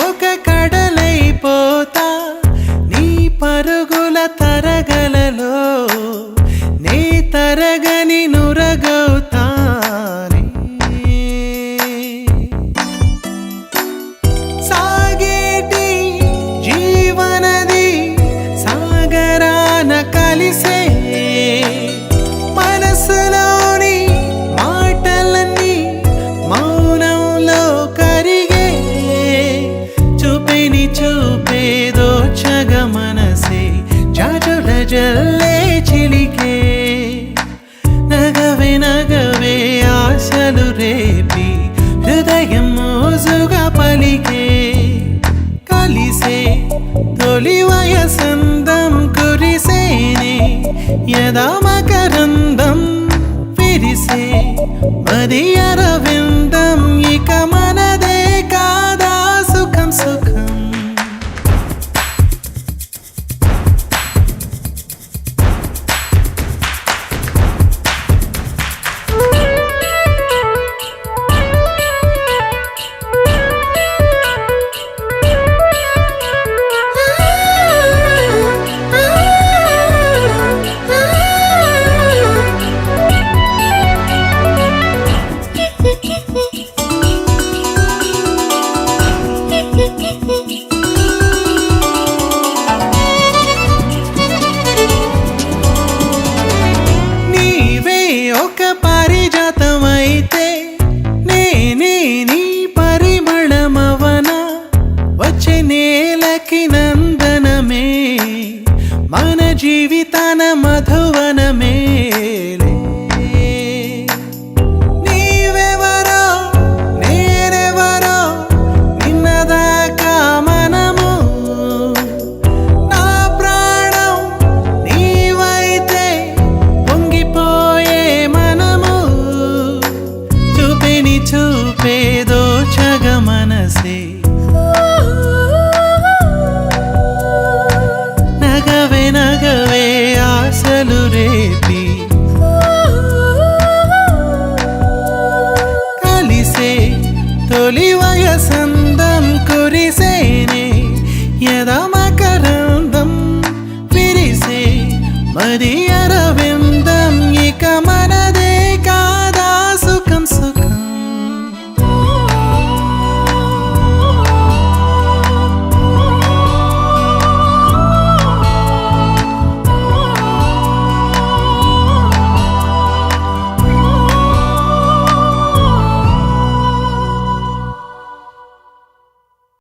ఒక కడలైపోతా నీ పరుగుల తరగలలో నే తరగని నురగవుతానే సాగేటి జీవనది సాగరాన కలిసే మనసులోని మాటలన్నీ మౌనంలో కరిగే చూపిని చూపేదో చగ మనసే జాజుల జల్లే చిలికే నగవే నగవే ఆశలు రేపి హృదయం మోజుగా పలికే కలిసే తొలి వయసందం కురిసేనే యదా మకరందం విరిసే మది అరవిందం ఇక మనదే కాదా సుఖం సుఖం నీవే ఒక పారిజాతమైతే నేనే నీ పరిమళమవన వచ్చే నేలకి నందనమే మన జీవి